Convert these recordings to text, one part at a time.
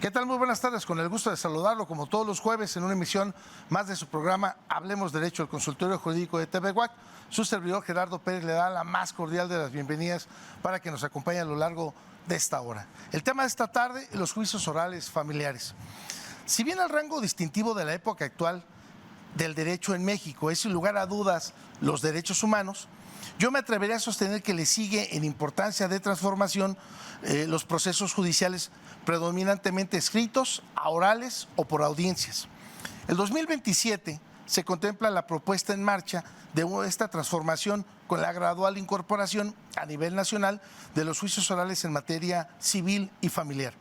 ¿Qué tal? Muy buenas tardes, con el gusto de saludarlo como todos los jueves en una emisión más de su programa Hablemos Derecho, el consultorio jurídico de TV WAC. Su servidor Gerardo Pérez le da la más cordial de las bienvenidas para que nos acompañe a lo largo de esta hora. El tema de esta tarde, los juicios orales familiares. Si bien el rango distintivo de la época actual del derecho en México es sin lugar a dudas los derechos humanos, yo me atrevería a sostener que le sigue en importancia de transformación los procesos judiciales predominantemente escritos, a orales o por audiencias. El 2027 se contempla la propuesta en marcha de esta transformación con la gradual incorporación a nivel nacional de los juicios orales en materia civil y familiar.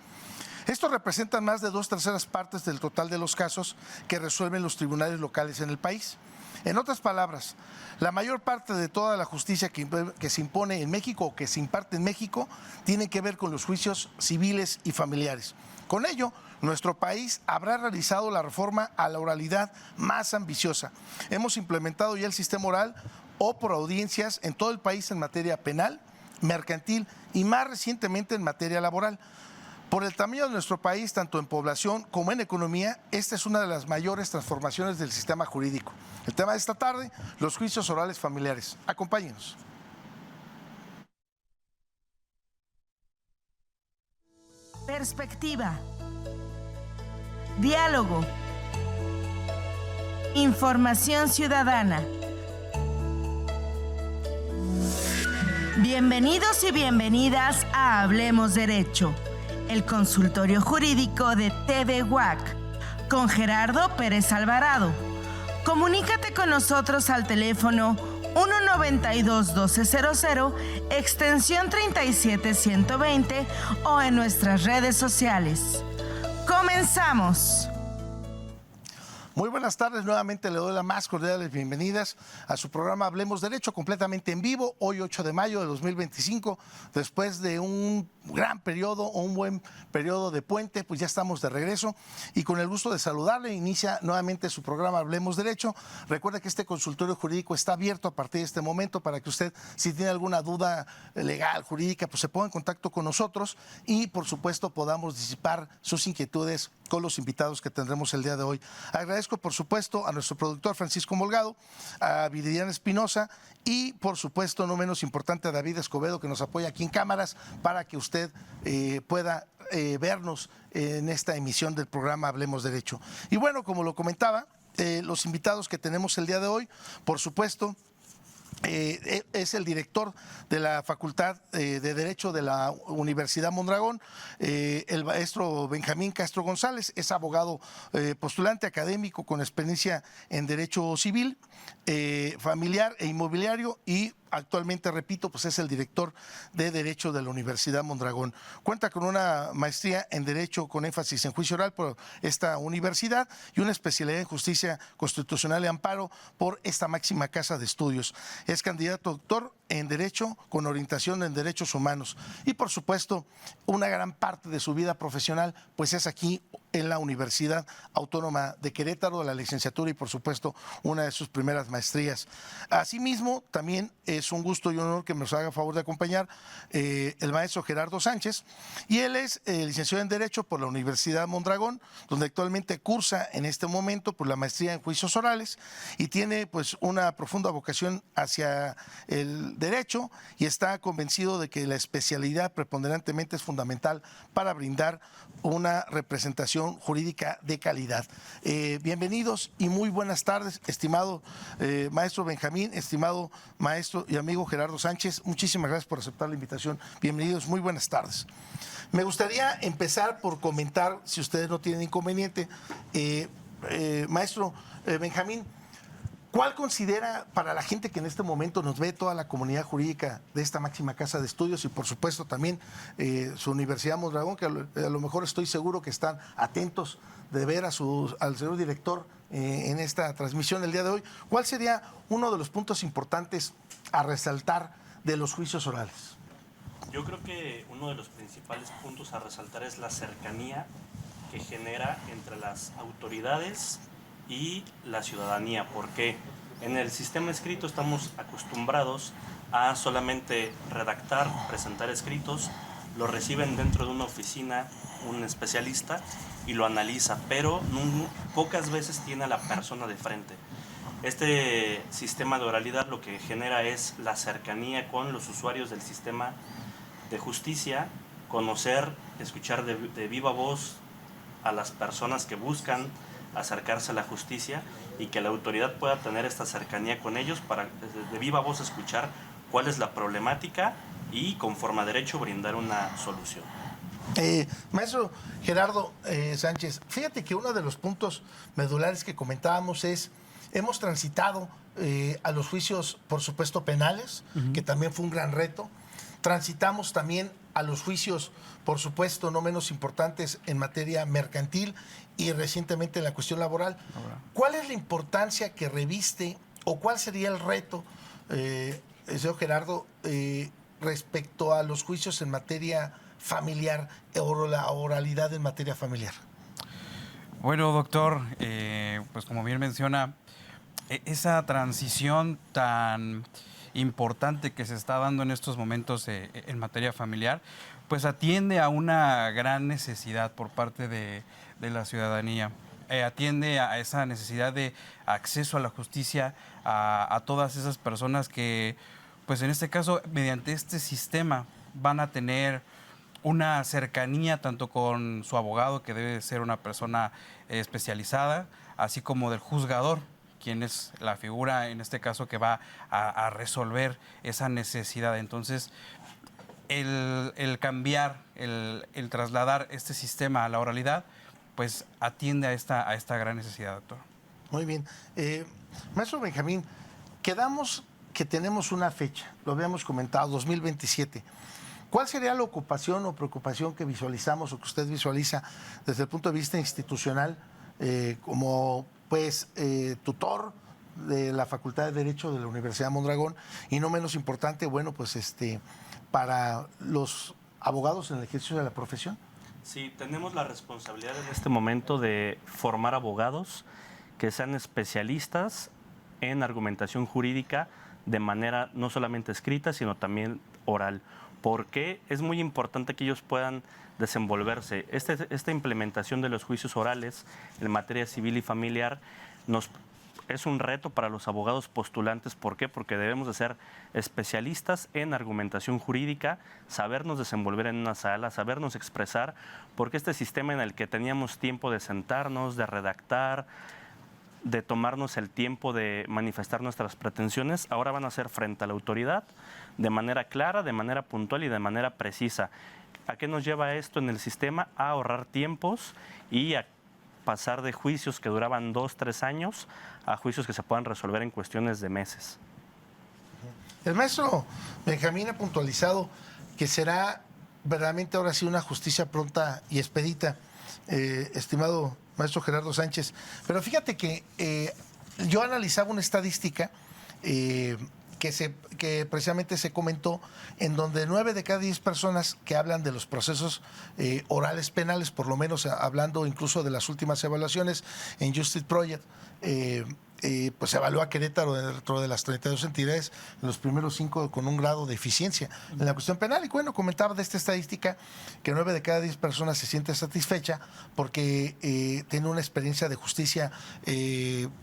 Esto representa más de 2/3 partes del total de los casos que resuelven los tribunales locales en el país. En otras palabras, la mayor parte de toda la justicia que se impone en México o que se imparte en México tiene que ver con los juicios civiles y familiares. Con ello, nuestro país habrá realizado la reforma a la oralidad más ambiciosa. Hemos implementado ya el sistema oral o por audiencias en todo el país en materia penal, mercantil y más recientemente en materia laboral. Por el tamaño de nuestro país, tanto en población como en economía, esta es una de las mayores transformaciones del sistema jurídico. El tema de esta tarde, los juicios orales familiares. Acompáñenos. Perspectiva. Diálogo. Información ciudadana. Bienvenidos y bienvenidas a Hablemos Derecho, el consultorio jurídico de TV WAC, con Gerardo Pérez Alvarado. Comunícate con nosotros al teléfono 192-1200, extensión 37120 o en nuestras redes sociales. ¡Comenzamos! Muy buenas tardes, nuevamente le doy las más cordiales bienvenidas a su programa Hablemos Derecho, completamente en vivo, hoy 8 de mayo de 2025, después de un gran periodo o un buen periodo de puente, pues ya estamos de regreso y con el gusto de saludarle, inicia nuevamente su programa Hablemos Derecho. Recuerde que este consultorio jurídico está abierto a partir de este momento para que usted, si tiene alguna duda legal, jurídica, pues se ponga en contacto con nosotros y por supuesto podamos disipar sus inquietudes con los invitados que tendremos el día de hoy. Agradezco, por supuesto, a nuestro productor Francisco Molgado, a Viridiana Espinosa y, por supuesto, no menos importante, a David Escobedo, que nos apoya aquí en cámaras para que usted pueda vernos en esta emisión del programa Hablemos Derecho. Y bueno, como lo comentaba, los invitados que tenemos el día de hoy, por supuesto, es el director de la Facultad de Derecho de la Universidad Mondragón, el maestro Benjamín Castro González, es abogado postulante académico con experiencia en Derecho Civil, familiar e inmobiliario y actualmente, repito, pues es el director de Derecho de la Universidad Mondragón. Cuenta con una maestría en Derecho con énfasis en juicio oral por esta universidad y una especialidad en Justicia Constitucional y Amparo por esta máxima casa de estudios. Es candidato a doctor en Derecho con orientación en Derechos Humanos y, por supuesto, una gran parte de su vida profesional pues es aquí en la Universidad Autónoma de Querétaro, la licenciatura y, por supuesto, una de sus primeras maestrías. Asimismo, también es un gusto y un honor que nos haga favor de acompañar el maestro Gerardo Sánchez, y él es licenciado en Derecho por la Universidad Mondragón, donde actualmente cursa en este momento por la maestría en Juicios Orales y tiene pues una profunda vocación hacia el derecho y está convencido de que la especialidad preponderantemente es fundamental para brindar una representación jurídica de calidad. Bienvenidos y muy buenas tardes, estimado maestro Benjamín, estimado maestro y amigo Gerardo Sánchez. Muchísimas gracias por aceptar la invitación. Bienvenidos, muy buenas tardes. Me gustaría empezar por comentar, si ustedes no tienen inconveniente, maestro Benjamín, ¿cuál considera para la gente que en este momento nos ve, toda la comunidad jurídica de esta máxima casa de estudios y por supuesto también su Universidad Mondragón, que a lo mejor estoy seguro que están atentos de ver al señor director en esta transmisión el día de hoy, ¿cuál sería uno de los puntos importantes a resaltar de los juicios orales? Yo creo que uno de los principales puntos a resaltar es la cercanía que genera entre las autoridades y la ciudadanía, porque en el sistema escrito estamos acostumbrados a solamente redactar, presentar escritos lo reciben dentro de una oficina un especialista y lo analiza, pero pocas veces tiene a la persona de frente. Este sistema de oralidad lo que genera es la cercanía con los usuarios del sistema de justicia, conocer, escuchar de viva voz a las personas que buscan acercarse a la justicia y que la autoridad pueda tener esta cercanía con ellos para de viva voz escuchar cuál es la problemática y conforme a derecho brindar una solución. Maestro Gerardo Sánchez, fíjate que uno de los puntos medulares que comentábamos es, hemos transitado a los juicios, por supuesto, penales, que también fue un gran reto. Transitamos también a los juicios, por supuesto, no menos importantes en materia mercantil y recientemente en la cuestión laboral. ¿Cuál es la importancia que reviste o cuál sería el reto, señor Gerardo, respecto a los juicios en materia familiar o la oralidad en materia familiar? Bueno, doctor, pues como bien menciona, esa transición tan importante que se está dando en estos momentos en materia familiar, pues atiende a una gran necesidad por parte de la ciudadanía. Atiende a esa necesidad de acceso a la justicia a todas esas personas que, pues en este caso, mediante este sistema van a tener una cercanía tanto con su abogado, que debe ser una persona especializada, así como del juzgador, quien es la figura, en este caso, que va a resolver esa necesidad. Entonces, el cambiar, el trasladar este sistema a la oralidad, pues atiende a esta gran necesidad, doctor. Muy bien. Maestro Benjamín, quedamos que tenemos una fecha, lo habíamos comentado, 2027. ¿Cuál sería la ocupación o preocupación que visualizamos o que usted visualiza desde el punto de vista institucional como pues tutor de la Facultad de Derecho de la Universidad de Mondragón y no menos importante, bueno, pues para los abogados en el ejercicio de la profesión? Sí, tenemos la responsabilidad en este momento de formar abogados que sean especialistas en argumentación jurídica de manera no solamente escrita, sino también oral. Porque es muy importante que ellos puedan desenvolverse. Esta implementación de los juicios orales en materia civil y familiar es un reto para los abogados postulantes. ¿Por qué? Porque debemos de ser especialistas en argumentación jurídica, sabernos desenvolver en una sala, sabernos expresar, porque este sistema en el que teníamos tiempo de sentarnos, de redactar, de tomarnos el tiempo de manifestar nuestras pretensiones, ahora van a ser frente a la autoridad de manera clara, de manera puntual y de manera precisa. ¿A qué nos lleva esto en el sistema? A ahorrar tiempos y a pasar de juicios que duraban 2, 3 años a juicios que se puedan resolver en cuestiones de meses. El maestro Benjamín ha puntualizado que será verdaderamente ahora sí una justicia pronta y expedita, estimado maestro Gerardo Sánchez. Pero fíjate que yo analizaba una estadística que precisamente se comentó, en donde 9 de cada 10 personas que hablan de los procesos orales penales, por lo menos hablando incluso de las últimas evaluaciones en Justice Project, pues se evalúa Querétaro dentro de las 32 entidades, en los primeros 5 con un grado de eficiencia en la cuestión penal. Y bueno, comentaba de esta estadística que 9 de cada 10 personas se siente satisfecha porque tiene una experiencia de justicia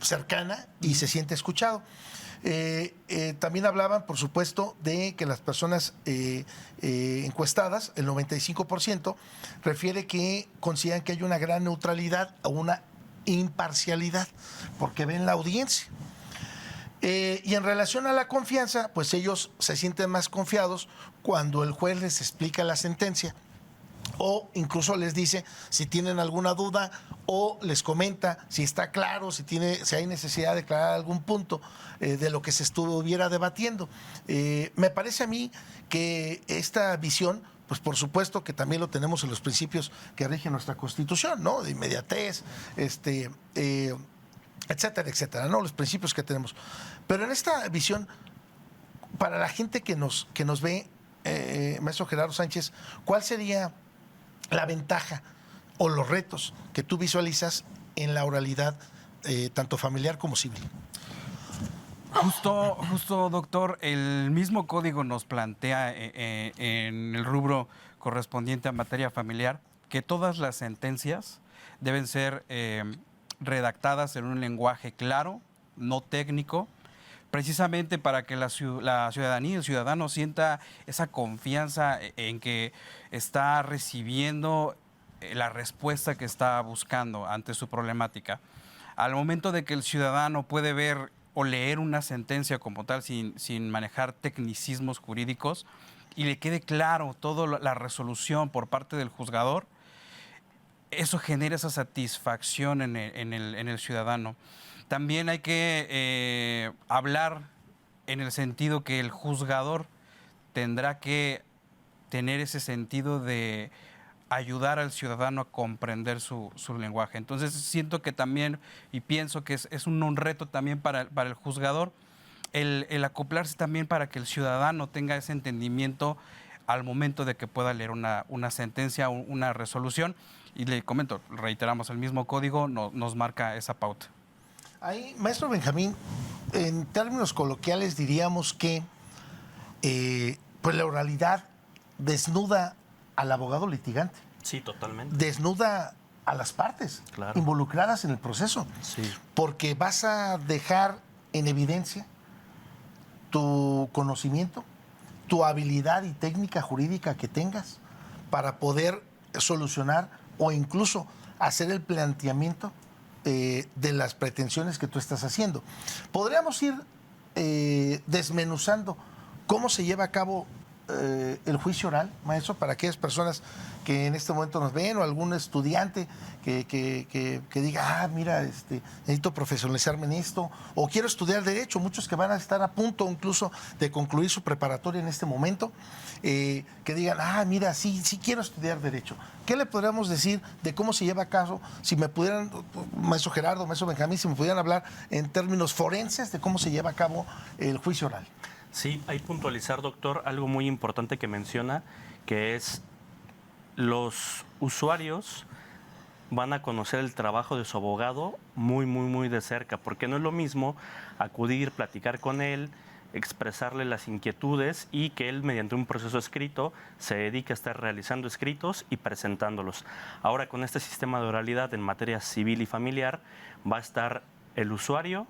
cercana y se siente escuchado. También hablaban, por supuesto, de que las personas encuestadas, el 95%, refiere que consideran que hay una gran neutralidad o una imparcialidad, porque ven la audiencia. Y en relación a la confianza, pues ellos se sienten más confiados cuando el juez les explica la sentencia o incluso les dice si tienen alguna duda o les comenta si está claro, si hay necesidad de aclarar algún punto de lo que se estuviera debatiendo. Me parece a mí que esta visión, pues por supuesto que también lo tenemos en los principios que rigen nuestra Constitución, ¿no? De inmediatez, etcétera, etcétera, ¿no? Los principios que tenemos. Pero en esta visión, para la gente que nos ve, maestro Gerardo Sánchez, ¿cuál sería la ventaja o los retos que tú visualizas en la oralidad, tanto familiar como civil? Justo, doctor, el mismo código nos plantea en el rubro correspondiente a materia familiar que todas las sentencias deben ser redactadas en un lenguaje claro, no técnico, precisamente para que la ciudadanía y el ciudadano sienta esa confianza en que está recibiendo la respuesta que está buscando ante su problemática. Al momento de que el ciudadano puede ver o leer una sentencia como tal sin manejar tecnicismos jurídicos y le quede claro toda la resolución por parte del juzgador, eso genera esa satisfacción en el ciudadano. También hay que hablar en el sentido que el juzgador tendrá que tener ese sentido de ayudar al ciudadano a comprender su lenguaje. Entonces siento que también, y pienso que es un reto también para el juzgador, el acoplarse también para que el ciudadano tenga ese entendimiento al momento de que pueda leer una sentencia, una resolución. Y le comento, reiteramos, el mismo código nos marca esa pauta. Ahí, maestro Benjamín, en términos coloquiales diríamos que pues la oralidad desnuda al abogado litigante. Sí, totalmente. Desnuda a las partes Claro. involucradas en el proceso. Sí. Porque vas a dejar en evidencia tu conocimiento, tu habilidad y técnica jurídica que tengas para poder solucionar o incluso hacer el planteamiento de las pretensiones que tú estás haciendo. Podríamos ir desmenuzando cómo se lleva a cabo el juicio oral, maestro, para aquellas personas que en este momento nos ven o algún estudiante que diga, mira, necesito profesionalizarme en esto o quiero estudiar Derecho, muchos que van a estar a punto incluso de concluir su preparatoria en este momento, que digan, mira, sí quiero estudiar Derecho. ¿Qué le podríamos decir de cómo se lleva a cabo? Si me pudieran, maestro Gerardo, maestro Benjamín, si me pudieran hablar en términos forenses de cómo se lleva a cabo el juicio oral. Sí, hay puntualizar, doctor, algo muy importante que menciona, que es los usuarios van a conocer el trabajo de su abogado muy de cerca, porque no es lo mismo acudir, platicar con él, expresarle las inquietudes y que él mediante un proceso escrito se dedique a estar realizando escritos y presentándolos. Ahora con este sistema de oralidad en materia civil y familiar va a estar el usuario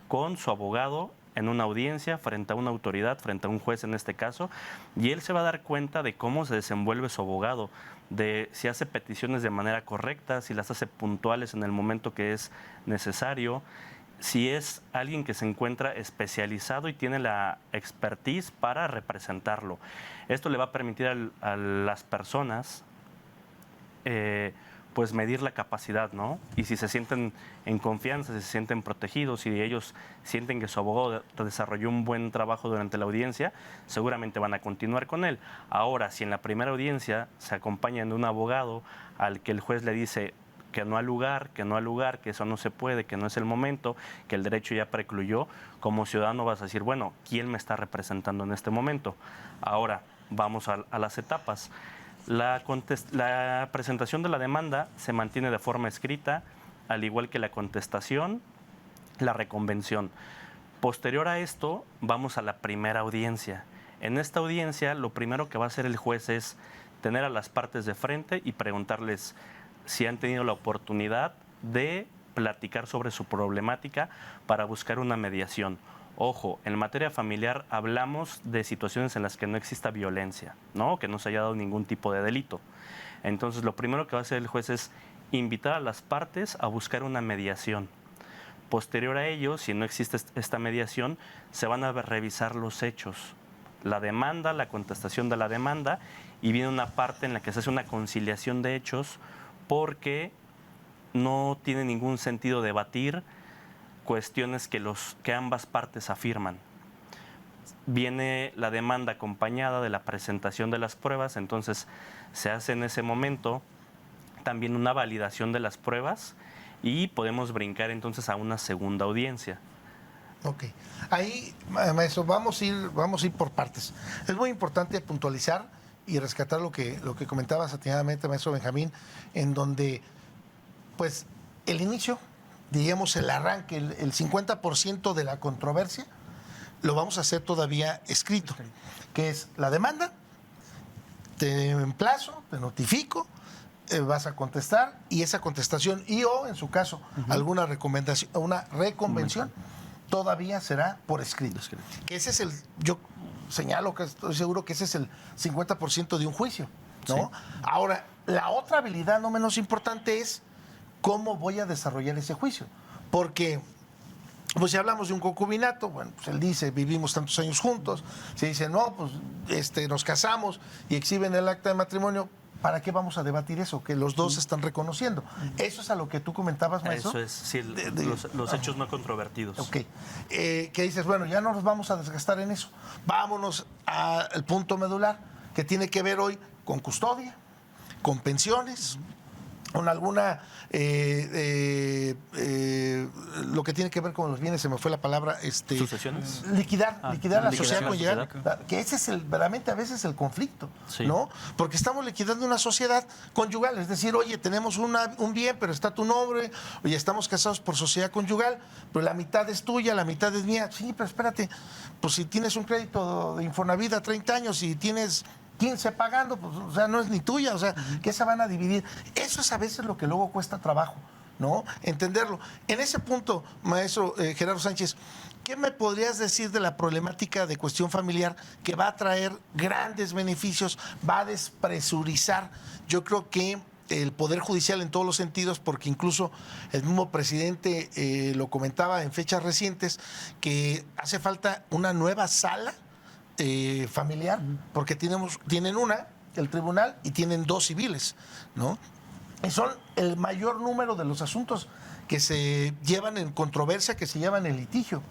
con su abogado en una audiencia frente a una autoridad, frente a un juez en este caso, y él se va a dar cuenta de cómo se desenvuelve su abogado, de si hace peticiones de manera correcta, si las hace puntuales en el momento que es necesario, si es alguien que se encuentra especializado y tiene la expertise para representarlo. Esto le va a permitir a las personas pues medir la capacidad, ¿no? Y si se sienten en confianza, si se sienten protegidos, si ellos sienten que su abogado desarrolló un buen trabajo durante la audiencia, seguramente van a continuar con él. Ahora, si en la primera audiencia se acompañan de un abogado al que el juez le dice que no al lugar, que eso no se puede, que no es el momento, que el derecho ya precluyó, como ciudadano vas a decir, bueno, ¿quién me está representando en este momento? Ahora, vamos a las etapas. La presentación de la demanda se mantiene de forma escrita, al igual que la contestación, la reconvención. Posterior a esto, vamos a la primera audiencia. En esta audiencia, lo primero que va a hacer el juez es tener a las partes de frente y preguntarles si han tenido la oportunidad de platicar sobre su problemática para buscar una mediación. Ojo, en materia familiar hablamos de situaciones en las que no exista violencia, ¿no? Que no se haya dado ningún tipo de delito. Entonces, lo primero que va a hacer el juez es invitar a las partes a buscar una mediación. Posterior a ello, si no existe esta mediación, se van a revisar los hechos, la demanda, la contestación de la demanda, y viene una parte en la que se hace una conciliación de hechos porque no tiene ningún sentido debatir cuestiones que ambas partes afirman. Viene la demanda acompañada de la presentación de las pruebas, entonces se hace en ese momento también una validación de las pruebas y podemos brincar entonces a una segunda audiencia. Ok. Ahí, maestro, vamos a ir por partes. Es muy importante puntualizar y rescatar lo que comentabas atinadamente, maestro Benjamín, en donde, pues, el inicio, diríamos el arranque, el 50% de la controversia lo vamos a hacer todavía escrito, que es la demanda, te emplazo, te notifico, vas a contestar y esa contestación o en su caso alguna recomendación, una reconvención todavía será por escrito. Que ese es yo señalo que estoy seguro que ese es el 50% de un juicio, ¿no? Sí. Ahora, la otra habilidad no menos importante es cómo voy a desarrollar ese juicio, porque pues si hablamos de un concubinato, bueno, pues él dice, vivimos tantos años juntos, se dice, no, pues nos casamos y exhiben el acta de matrimonio, ¿para qué vamos a debatir eso? Que los dos están reconociendo. ¿Eso es a lo que tú comentabas, maestro? Eso es, sí, los hechos no controvertidos. Ok. Que dices, bueno, ya no nos vamos a desgastar en eso. Vámonos al punto medular, que tiene que ver hoy con custodia, con pensiones, con alguna lo que tiene que ver con los bienes, se me fue la palabra, ¿sucesiones? liquidar la sociedad conyugal, sociedad. que ese es verdaderamente a veces el conflicto, Sí. ¿no? Porque estamos liquidando una sociedad conyugal, es decir, oye, tenemos un bien, pero está tu nombre, oye, estamos casados por sociedad conyugal, pero la mitad es tuya, la mitad es mía. Sí, pero espérate, pues si tienes un crédito de Infonavit a 30 años y tienes 15 pagando, pues, o sea, no es ni tuya, o sea, ¿qué se van a dividir? Eso es a veces lo que luego cuesta trabajo, ¿no? Entenderlo. En ese punto, maestro Gerardo Sánchez, ¿qué me podrías decir de la problemática de cuestión familiar que va a traer grandes beneficios, va a despresurizar, yo creo que el Poder Judicial en todos los sentidos, porque incluso el mismo presidente lo comentaba en fechas recientes, que hace falta una nueva sala familiar, porque tienen una, el tribunal, y tienen 2 civiles, ¿no? Y son el mayor número de los asuntos que se llevan en controversia, que se llevan en litigio.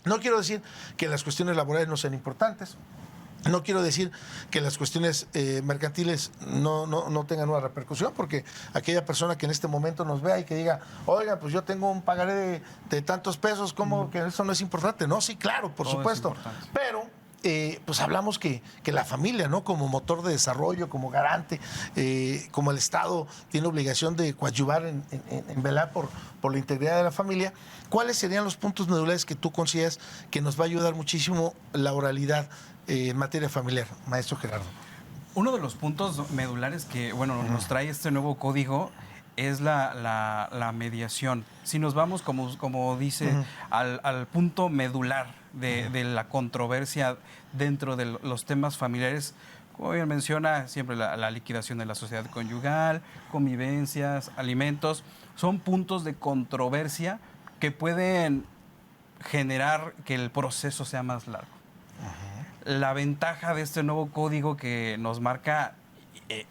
No quiero decir que las cuestiones laborales no sean importantes, no quiero decir que las cuestiones mercantiles no tengan una repercusión, porque aquella persona que en este momento nos vea y que diga, oiga, pues yo tengo un pagaré de tantos pesos, ¿cómo que eso no es importante? No, sí, claro, por supuesto, pero pues hablamos que la familia, ¿no? Como motor de desarrollo, como garante, como el Estado tiene obligación de coadyuvar en velar por la integridad de la familia. ¿Cuáles serían los puntos medulares que tú consideras que nos va a ayudar muchísimo la oralidad en materia familiar, maestro Gerardo? Uno de los puntos medulares que, bueno, nos trae este nuevo código es la mediación. Si nos vamos, como dice, al punto medular de la controversia dentro de los temas familiares, como bien menciona, siempre la liquidación de la sociedad conyugal, convivencias, alimentos, son puntos de controversia que pueden generar que el proceso sea más largo. La ventaja de este nuevo código que nos marca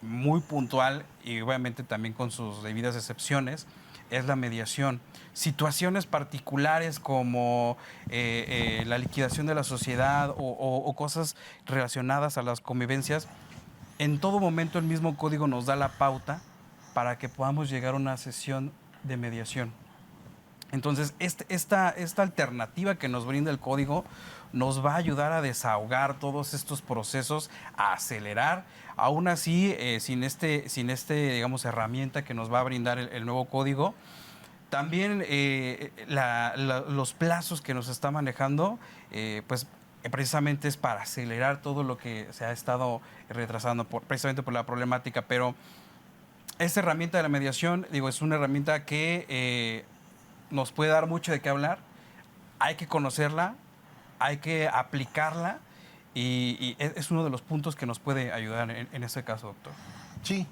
muy puntual y obviamente también con sus debidas excepciones es la mediación. Situaciones particulares como la liquidación de la sociedad o cosas relacionadas a las convivencias, en todo momento el mismo código nos da la pauta para que podamos llegar a una sesión de mediación. Entonces, esta alternativa que nos brinda el código nos va a ayudar a desahogar todos estos procesos, a acelerar. Aún así, sin digamos, herramienta que nos va a brindar el nuevo código, también los plazos que nos está manejando, pues precisamente es para acelerar todo lo que se ha estado retrasando precisamente por la problemática. Pero esta herramienta de la mediación, digo, es una herramienta que nos puede dar mucho de qué hablar. Hay que conocerla, hay que aplicarla y es uno de los puntos que nos puede ayudar en este caso, doctor. Sí,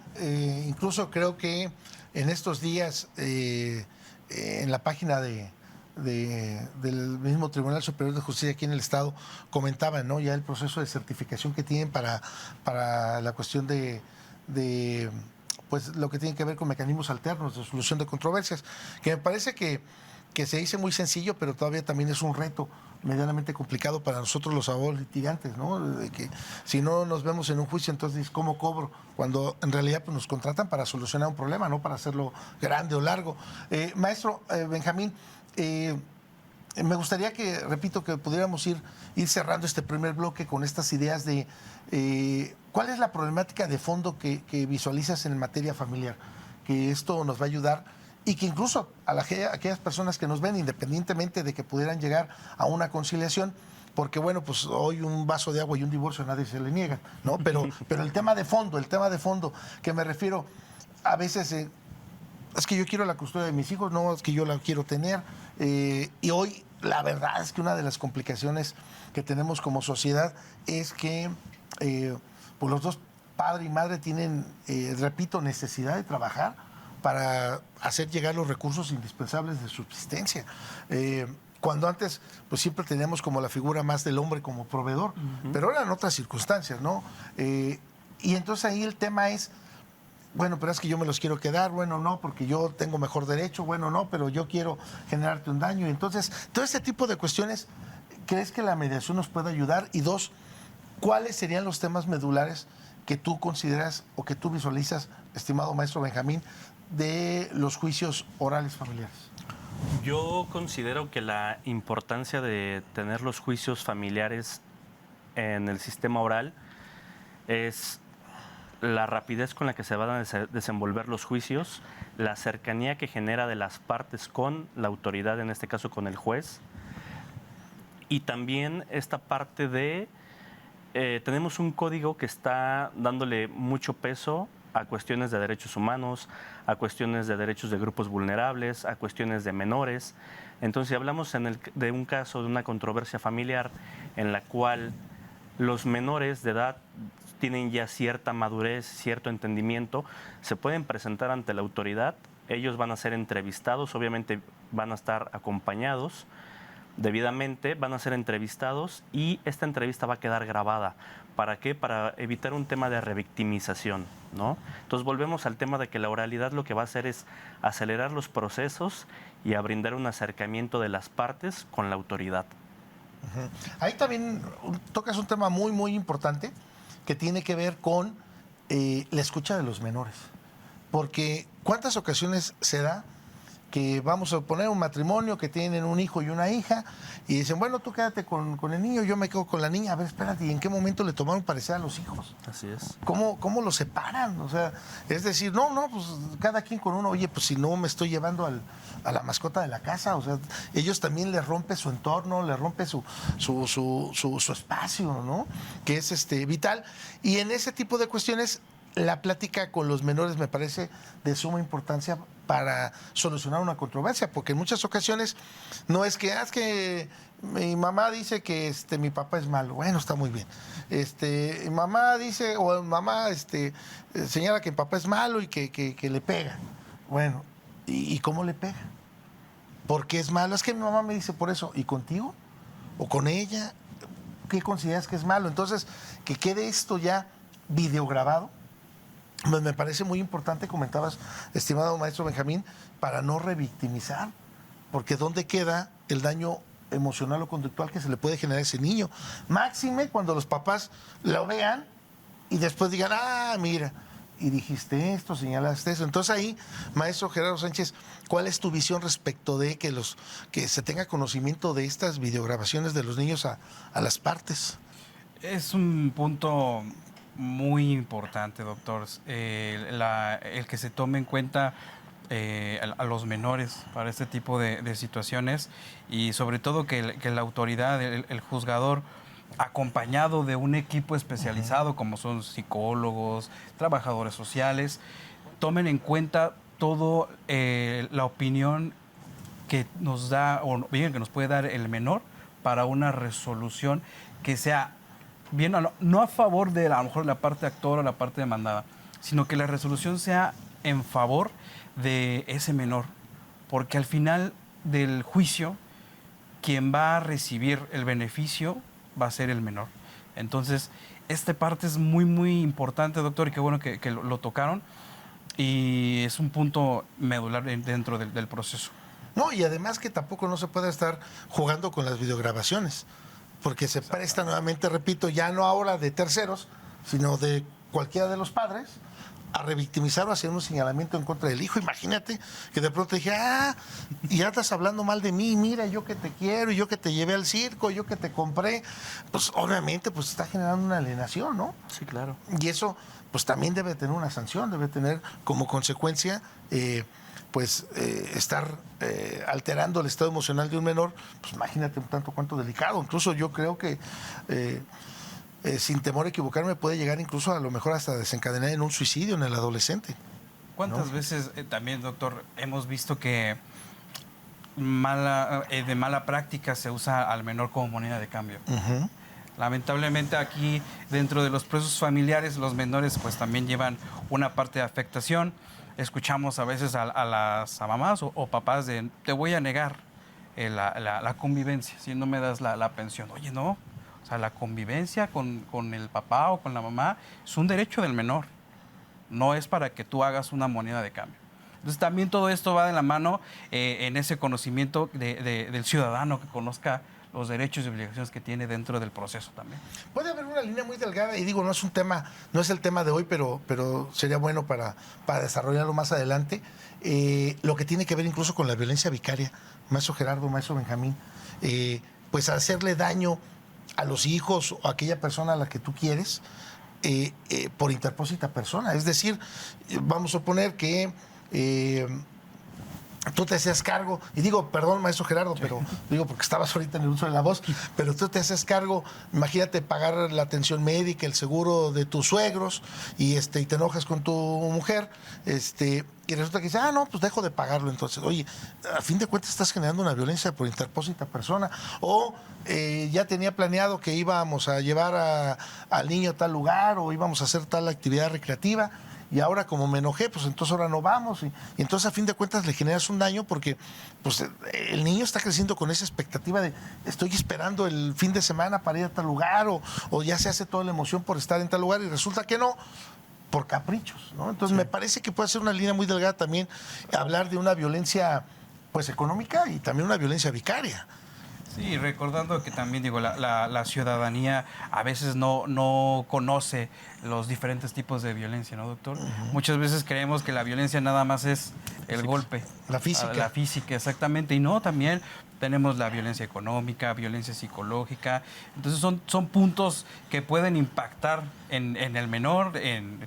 incluso creo que en estos días en la página del mismo Tribunal Superior de Justicia aquí en el Estado comentaban, ¿no?, ya el proceso de certificación que tienen para la cuestión de pues lo que tiene que ver con mecanismos alternos de solución de controversias, que me parece que se dice muy sencillo, pero todavía también es un reto medianamente complicado para nosotros los abogados litigantes, ¿no? De que si no nos vemos en un juicio, entonces ¿cómo cobro? Cuando en realidad pues, nos contratan para solucionar un problema, no para hacerlo grande o largo. Maestro Benjamín, me gustaría que, repito, que pudiéramos ir cerrando este primer bloque con estas ideas de cuál es la problemática de fondo que visualizas en materia familiar, que esto nos va a ayudar y que incluso a aquellas personas que nos ven, independientemente de que pudieran llegar a una conciliación, porque bueno, pues hoy un vaso de agua y un divorcio a nadie se le niega, ¿no? Pero el tema de fondo, que me refiero, a veces es que yo quiero la custodia de mis hijos, no, es que yo la quiero tener. Y hoy la verdad es que una de las complicaciones que tenemos como sociedad es que pues los dos, padre y madre, tienen, repito, necesidad de trabajar para hacer llegar los recursos indispensables de subsistencia. Cuando antes, pues siempre teníamos como la figura más del hombre como proveedor, pero eran otras circunstancias, ¿no? Y entonces ahí el tema es, bueno, pero es que yo me los quiero quedar, bueno, no, porque yo tengo mejor derecho, bueno, no, pero yo quiero generarte un daño. Entonces, todo este tipo de cuestiones, ¿crees que la mediación nos puede ayudar? Y dos, ¿cuáles serían los temas medulares que tú consideras o que tú visualizas, estimado maestro Benjamín, de los juicios orales familiares? Yo considero que la importancia de tener los juicios familiares en el sistema oral es la rapidez con la que se van a desenvolver los juicios, la cercanía que genera de las partes con la autoridad, en este caso con el juez, y también esta parte de tenemos un código que está dándole mucho peso a cuestiones de derechos humanos, a cuestiones de derechos de grupos vulnerables, a cuestiones de menores. Entonces, si hablamos de un caso, de una controversia familiar en la cual los menores de edad tienen ya cierta madurez, cierto entendimiento, se pueden presentar ante la autoridad, ellos van a ser entrevistados, obviamente van a estar acompañados debidamente, van a ser entrevistados y esta entrevista va a quedar grabada. ¿Para qué? Para evitar un tema de revictimización, ¿no? Entonces volvemos al tema de que la oralidad lo que va a hacer es acelerar los procesos y a brindar un acercamiento de las partes con la autoridad. Ahí también tocas un tema muy, muy importante que tiene que ver con la escucha de los menores. Porque ¿cuántas ocasiones se da que vamos a poner un matrimonio que tienen un hijo y una hija y dicen, bueno, tú quédate con el niño, yo me quedo con la niña? A ver, espérate, ¿y en qué momento le tomaron parecer a los hijos? Así es. ¿Cómo los separan? O sea, es decir, no, pues cada quien con uno. Oye, pues si no me estoy llevando a la mascota de la casa, o sea, ellos también les rompe su entorno, les rompe su espacio, ¿no? Que es vital. Y en ese tipo de cuestiones, la plática con los menores me parece de suma importancia para solucionar una controversia, porque en muchas ocasiones no es que mi mamá dice que mi papá es malo. Bueno, está muy bien. Mamá dice, o mamá señala que mi papá es malo y que le pega. Bueno, ¿y cómo le pega? ¿Por qué es malo? Es que mi mamá me dice por eso. ¿Y contigo? ¿O con ella? ¿Qué consideras que es malo? Entonces, que quede esto ya videograbado. Me parece muy importante, comentabas, estimado maestro Benjamín, para no revictimizar, porque ¿dónde queda el daño emocional o conductual que se le puede generar a ese niño? Máxime cuando los papás lo vean y después digan, mira, y dijiste esto, señalaste eso. Entonces ahí, maestro Gerardo Sánchez, ¿cuál es tu visión respecto de que se tenga conocimiento de estas videograbaciones de los niños a las partes? Es un punto muy importante, doctor, el que se tome en cuenta a los menores para este tipo de situaciones y sobre todo que la autoridad, el juzgador, acompañado de un equipo especializado como son psicólogos, trabajadores sociales, tomen en cuenta todo la opinión que nos da o bien que nos puede dar el menor para una resolución que sea bien, no a favor de a lo mejor la parte actora o la parte demandada, sino que la resolución sea en favor de ese menor, porque al final del juicio quien va a recibir el beneficio va a ser el menor. Entonces, esta parte es muy, muy importante, doctor, y qué bueno que lo tocaron, y es un punto medular dentro del proceso. No, y además que tampoco no se puede estar jugando con las videograbaciones, porque se presta nuevamente, repito, ya no ahora de terceros, sino de cualquiera de los padres a revictimizar o hacer un señalamiento en contra del hijo. Imagínate que de pronto dije, y ya estás hablando mal de mí, mira, yo que te quiero, yo que te llevé al circo, yo que te compré. Pues obviamente pues está generando una alienación, ¿no? Sí, claro. Y eso pues también debe tener una sanción, debe tener como consecuencia estar alterando el estado emocional de un menor. Pues imagínate un tanto cuanto delicado. Incluso yo creo que sin temor a equivocarme, puede llegar incluso a lo mejor hasta desencadenar en un suicidio en el adolescente. ¿Cuántas veces también, doctor, hemos visto que de mala práctica se usa al menor como moneda de cambio? Uh-huh. Lamentablemente aquí, dentro de los procesos familiares, los menores pues también llevan una parte de afectación. Escuchamos a veces a las mamás o papás de, te voy a negar la convivencia si no me das la pensión. Oye, no. O sea, la convivencia con el papá o con la mamá es un derecho del menor. No es para que tú hagas una moneda de cambio. Entonces, también todo esto va de la mano en ese conocimiento del ciudadano que conozca los derechos y obligaciones que tiene dentro del proceso también. Puede haber una línea muy delgada, y digo, no es un tema, no es el tema de hoy, pero sería bueno para desarrollarlo más adelante. Lo que tiene que ver incluso con la violencia vicaria, maestro Gerardo, maestro Benjamín, pues hacerle daño a los hijos o a aquella persona a la que tú quieres por interpósita persona. Es decir, vamos a suponer que tú te hacías cargo, y digo, perdón, maestro Gerardo, pero digo porque estabas ahorita en el uso de la voz, pero tú te hacías cargo, imagínate pagar la atención médica, el seguro de tus suegros, y te enojas con tu mujer, y resulta que dice, no, pues dejo de pagarlo. Entonces, oye, a fin de cuentas estás generando una violencia por interpósita persona. O ya tenía planeado que íbamos a llevar al niño a tal lugar, o íbamos a hacer tal actividad recreativa, y ahora como me enojé, pues entonces ahora no vamos. Y entonces a fin de cuentas le generas un daño porque pues el niño está creciendo con esa expectativa de estoy esperando el fin de semana para ir a tal lugar, o ya se hace toda la emoción por estar en tal lugar y resulta que no, por caprichos, ¿no? Entonces me parece que puede ser una línea muy delgada también hablar de una violencia pues económica y también una violencia vicaria. Sí, recordando que también digo, la ciudadanía a veces no conoce los diferentes tipos de violencia, ¿no, doctor? Uh-huh. Muchas veces creemos que la violencia nada más es el golpe. La física. La física, exactamente. Y no, también tenemos la violencia económica, violencia psicológica. Entonces son puntos que pueden impactar en el menor,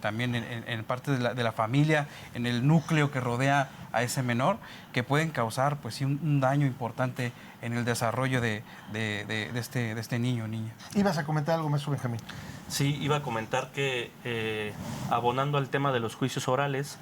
también en parte de la familia, en el núcleo que rodea a ese menor, que pueden causar pues sí un daño importante en el desarrollo de este niño o niña. ¿Ibas a comentar algo, maestro Benjamín? Sí, iba a comentar que abonando al tema de los juicios orales,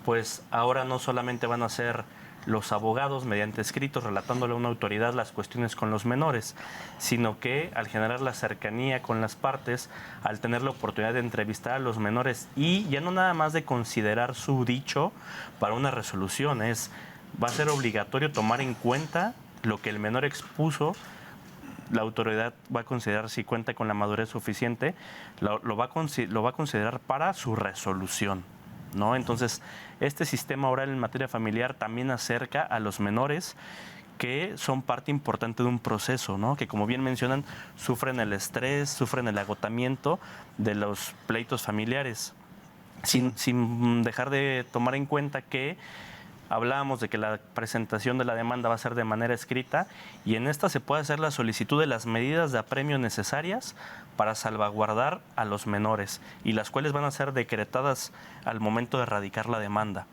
pues ahora no solamente van a ser los abogados mediante escritos relatándole a una autoridad las cuestiones con los menores, sino que al generar la cercanía con las partes, al tener la oportunidad de entrevistar a los menores y ya no nada más de considerar su dicho para una resolución, va a ser obligatorio tomar en cuenta lo que el menor expuso. La autoridad va a considerar si cuenta con la madurez suficiente, lo va a considerar para su resolución, ¿no? Entonces, este sistema oral en materia familiar también acerca a los menores que son parte importante de un proceso, ¿no? Que como bien mencionan, sufren el estrés, sufren el agotamiento de los pleitos familiares, sin dejar de tomar en cuenta que hablábamos de que la presentación de la demanda va a ser de manera escrita y en esta se puede hacer la solicitud de las medidas de apremio necesarias para salvaguardar a los menores y las cuales van a ser decretadas al momento de radicar la demanda.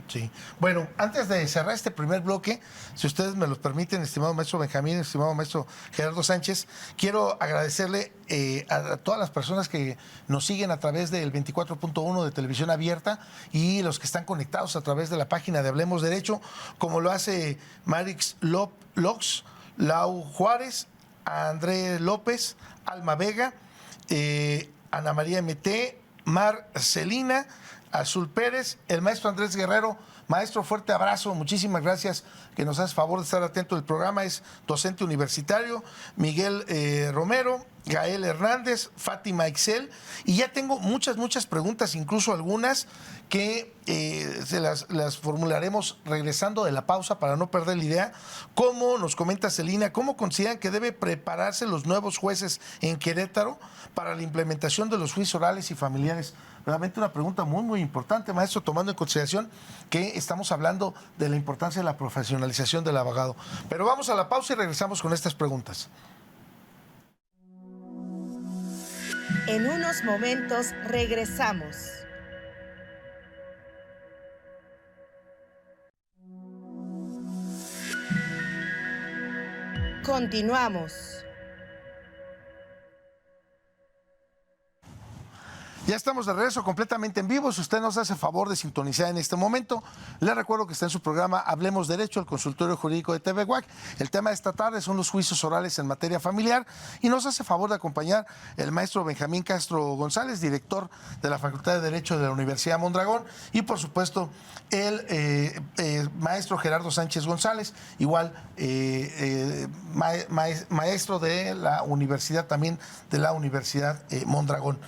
Sí. Bueno, antes de cerrar este primer bloque, si ustedes me lo permiten, estimado maestro Benjamín, estimado maestro Gerardo Sánchez, quiero agradecerle a todas las personas que nos siguen a través del 24.1 de Televisión Abierta y los que están conectados a través de la página de Hablemos Derecho, como lo hace Marix Lox, Lau Juárez, André López, Alma Vega, Ana María MT, Marcelina, Azul Pérez, el maestro Andrés Guerrero, Maestro, fuerte abrazo, muchísimas gracias que nos haces favor de estar atento del programa. Es docente universitario, Miguel Romero, Gael Hernández, Fátima Ixel, y ya tengo muchas preguntas, incluso algunas que se las formularemos regresando de la pausa para no perder la idea. ¿Cómo nos comenta Celina, cómo consideran que debe prepararse los nuevos jueces en Querétaro para la implementación de los juicios orales y familiares? Realmente una pregunta muy importante, maestro, tomando en consideración que estamos hablando de la importancia de la profesionalización del abogado. Pero vamos a la pausa y regresamos con estas preguntas. En unos momentos regresamos. Continuamos. Ya estamos de regreso completamente en vivo. Si usted nos hace favor de sintonizar en este momento, le recuerdo que está en su programa Hablemos Derecho, el consultorio jurídico de TV WAC. El tema de esta tarde son los juicios orales en materia familiar y nos hace favor de acompañar el maestro Benjamín Castro González, director de la Facultad de Derecho de la Universidad Mondragón, y por supuesto el maestro Gerardo Sánchez González, igual maestro de la universidad también de la Universidad Mondragón.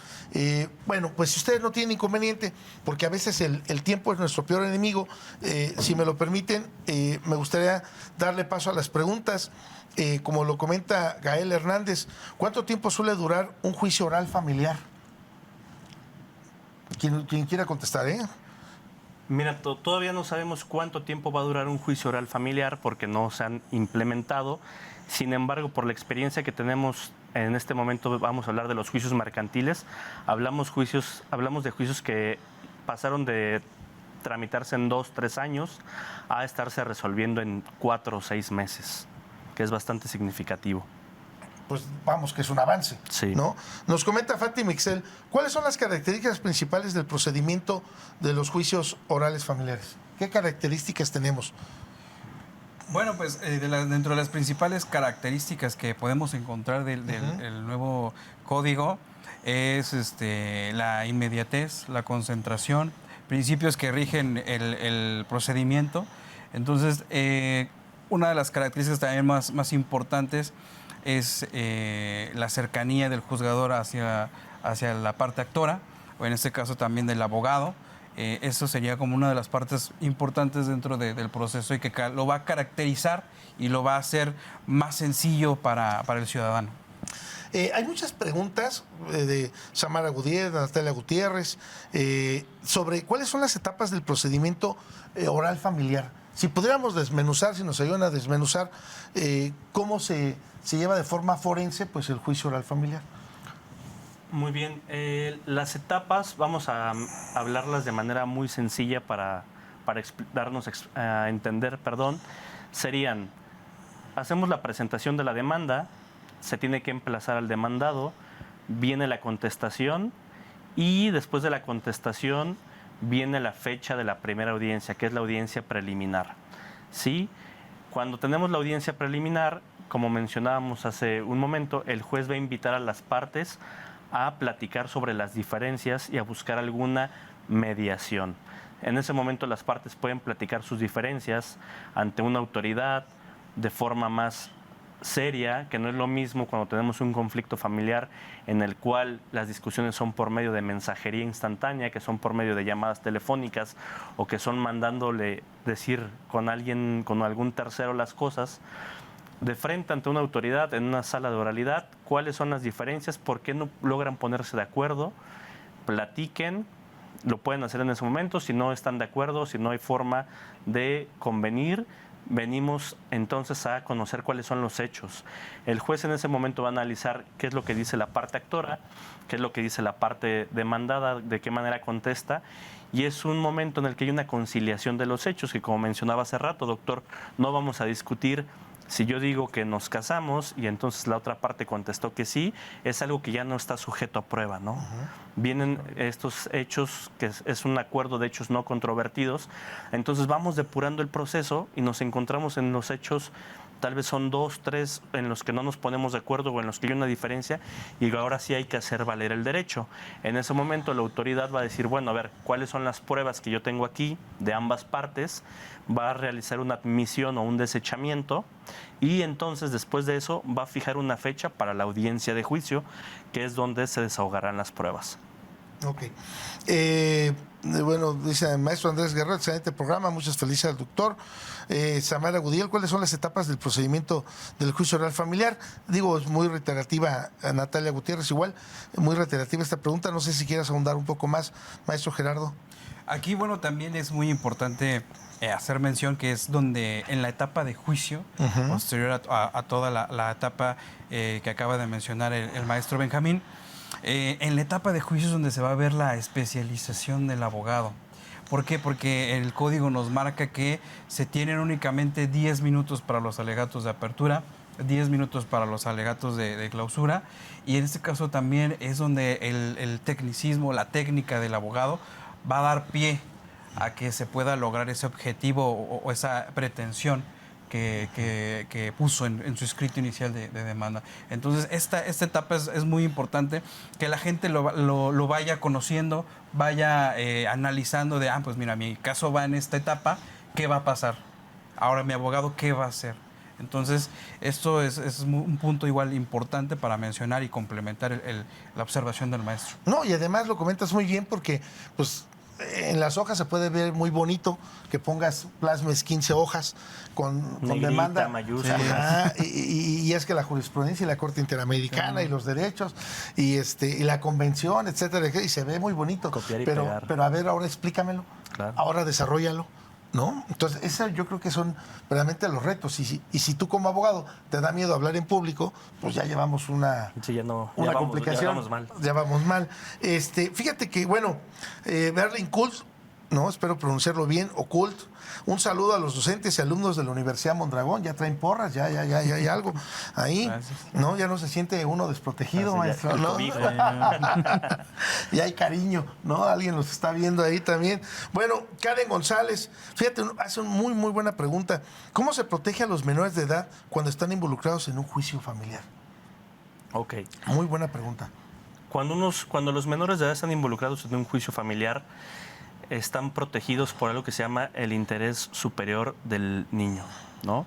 Bueno, pues si ustedes no tienen inconveniente, porque a veces el tiempo es nuestro peor enemigo, si me lo permiten, me gustaría darle paso a las preguntas. Como lo comenta Gael Hernández, ¿cuánto tiempo suele durar un juicio oral familiar? Quien quiera contestar, ¿eh? Mira, todavía no sabemos cuánto tiempo va a durar un juicio oral familiar porque no se han implementado. Sin embargo, por la experiencia que tenemos en este momento, vamos a hablar de los juicios mercantiles. Hablamos de juicios que pasaron de tramitarse en 2-3 años a estarse resolviendo en 4 o 6 meses, que es bastante significativo. Pues vamos, que es un avance, sí, ¿no? Nos comenta Fátima Ixel, ¿cuáles son las características principales del procedimiento de los juicios orales familiares? ¿Qué características tenemos? Bueno, pues dentro de las principales características que podemos encontrar del nuevo código es la inmediatez, la concentración, principios que rigen el procedimiento. Entonces, una de las características también más importantes es la cercanía del juzgador hacia la parte actora, o en este caso también del abogado. Eso sería como una de las partes importantes dentro del proceso y que lo va a caracterizar y lo va a hacer más sencillo para el ciudadano. Hay muchas preguntas de Samara Gutiérrez, Natalia Gutiérrez, sobre cuáles son las etapas del procedimiento oral familiar. Si pudiéramos desmenuzar, si nos ayudan a desmenuzar cómo se lleva de forma forense pues el juicio oral familiar. Muy bien, las etapas vamos a hablarlas de manera muy sencilla para darnos a entender, serían: hacemos la presentación de la demanda, se tiene que emplazar al demandado, viene la contestación y después de la contestación viene la fecha de la primera audiencia, que es la audiencia preliminar. ¿Sí? Cuando tenemos la audiencia preliminar, como mencionábamos hace un momento, el juez va a invitar a las partes a platicar sobre las diferencias y a buscar alguna mediación. En ese momento las partes pueden platicar sus diferencias ante una autoridad de forma más seria, que no es lo mismo cuando tenemos un conflicto familiar en el cual las discusiones son por medio de mensajería instantánea, que son por medio de llamadas telefónicas o que son mandándole decir con algún tercero las cosas. De frente ante una autoridad en una sala de oralidad, cuáles son las diferencias, por qué no logran ponerse de acuerdo, platiquen, lo pueden hacer en ese momento. Si no están de acuerdo, si no hay forma de convenir, venimos entonces a conocer cuáles son los hechos. El juez en ese momento va a analizar qué es lo que dice la parte actora, qué es lo que dice la parte demandada, de qué manera contesta, y es un momento en el que hay una conciliación de los hechos, que como mencionaba hace rato, doctor, no vamos a discutir si yo digo que nos casamos y entonces la otra parte contestó que sí, es algo que ya no está sujeto a prueba, ¿no? Vienen estos hechos, que es un acuerdo de hechos no controvertidos, entonces vamos depurando el proceso y nos encontramos en los hechos tal vez son 2, 3 en los que no nos ponemos de acuerdo o en los que hay una diferencia y ahora sí hay que hacer valer el derecho. En ese momento la autoridad va a decir, bueno, a ver, ¿cuáles son las pruebas que yo tengo aquí de ambas partes? Va a realizar una admisión o un desechamiento y entonces después de eso va a fijar una fecha para la audiencia de juicio, que es donde se desahogarán las pruebas. Ok. Bueno, dice el maestro Andrés Guerrero, excelente programa, muchas felicidades al doctor. Samara Gudiel, ¿cuáles son las etapas del procedimiento del juicio oral familiar? Digo, es muy reiterativa, Natalia Gutiérrez, igual, muy reiterativa esta pregunta, no sé si quieras ahondar un poco más, maestro Gerardo. Aquí, bueno, también es muy importante hacer mención que es donde en la etapa de juicio, posterior a toda la etapa que acaba de mencionar el maestro Benjamín, en la etapa de juicio es donde se va a ver la especialización del abogado. ¿Por qué? Porque el código nos marca que se tienen únicamente 10 minutos para los alegatos de apertura, 10 minutos para los alegatos de clausura, y en este caso también es donde el tecnicismo, la técnica del abogado va a dar pie a que se pueda lograr ese objetivo o esa pretensión que puso en su escrito inicial de demanda. Entonces, esta etapa es muy importante, que la gente lo vaya conociendo, vaya analizando de, pues mira, mi caso va en esta etapa, ¿qué va a pasar? Ahora mi abogado, ¿qué va a hacer? Entonces, esto es un punto igual importante para mencionar y complementar la observación del maestro. No, y además lo comentas muy bien porque, pues, en las hojas se puede ver muy bonito que plasmes 15 hojas con demanda mayúscula. Y es que la jurisprudencia y la Corte Interamericana y los derechos y la convención, etcétera, y se ve muy bonito. Copiar y pero pegar. Pero a ver, ahora explícamelo. Claro. Ahora desarróllalo. ¿No? Entonces, esos yo creo que son realmente los retos. Y si tú como abogado te da miedo hablar en público, pues ya llevamos una complicación. Ya vamos mal. Fíjate que, bueno, Berlin Kult, ¿no? Espero pronunciarlo bien, Ocult. Un saludo a los docentes y alumnos de la Universidad Mondragón. Ya traen porras, ya hay algo ahí. Gracias. ¿No? Ya no se siente uno desprotegido, Gracias, maestro, ¿no? Y hay cariño, ¿no? Alguien los está viendo ahí también. Bueno, Karen González, fíjate, hace una muy, muy buena pregunta. ¿Cómo se protege a los menores de edad cuando están involucrados en un juicio familiar? Ok. Muy buena pregunta. Cuando los menores de edad están involucrados en un juicio familiar, están protegidos por algo que se llama el interés superior del niño, ¿no?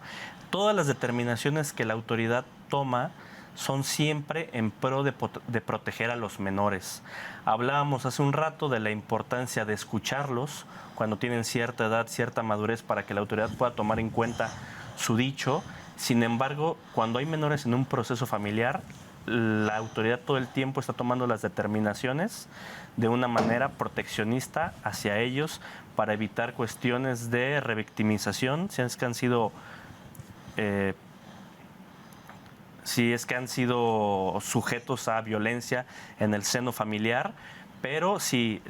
Todas las determinaciones que la autoridad toma son siempre en pro de proteger a los menores. Hablábamos hace un rato de la importancia de escucharlos cuando tienen cierta edad, cierta madurez, para que la autoridad pueda tomar en cuenta su dicho. Sin embargo, cuando hay menores en un proceso familiar, la autoridad todo el tiempo está tomando las determinaciones de una manera proteccionista hacia ellos para evitar cuestiones de revictimización, si es que han sido sujetos a violencia en el seno familiar. Pero sí,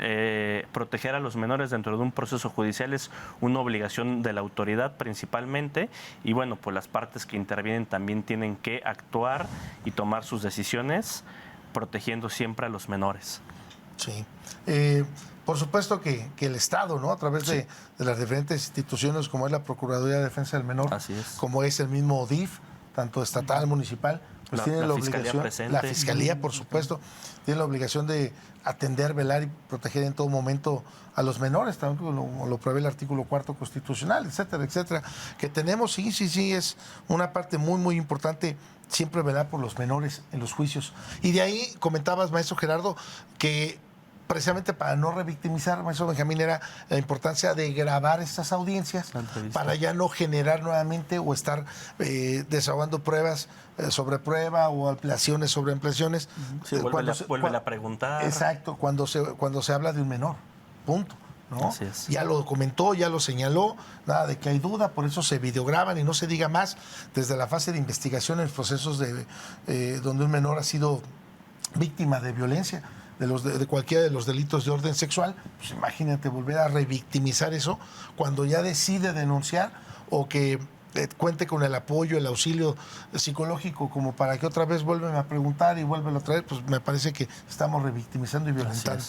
proteger a los menores dentro de un proceso judicial es una obligación de la autoridad principalmente, y bueno, pues las partes que intervienen también tienen que actuar y tomar sus decisiones protegiendo siempre a los menores. Sí. Por supuesto que el Estado, ¿no? A través de las diferentes instituciones como es la Procuraduría de Defensa del Menor, Así es. como es el mismo DIF, tanto estatal, municipal, pues tiene la Fiscalía obligación, presente. la Fiscalía, por supuesto, tiene la obligación de atender, velar y proteger en todo momento a los menores, también como lo prevé el artículo 4 constitucional, etcétera, etcétera. Que tenemos, sí, es una parte muy, muy importante, siempre velar por los menores en los juicios. Y de ahí comentabas, maestro Gerardo, que precisamente para no revictimizar, maestro Benjamín, era la importancia de grabar estas audiencias para ya no generar nuevamente o estar desahogando pruebas sobre prueba o ampliaciones sobre ampliaciones. Sí, vuelve a preguntar. Exacto, cuando se habla de un menor, punto. ¿No? Así es. Ya lo comentó, ya lo señaló, nada de que hay duda, por eso se videograban y no se diga más desde la fase de investigación en procesos donde un menor ha sido víctima de violencia, de cualquiera de los delitos de orden sexual. Pues imagínate volver a revictimizar eso cuando ya decide denunciar o que cuente con el apoyo, el auxilio psicológico como para que otra vez vuelvan a preguntar y vuelvan a traer, pues me parece que estamos revictimizando y violentando.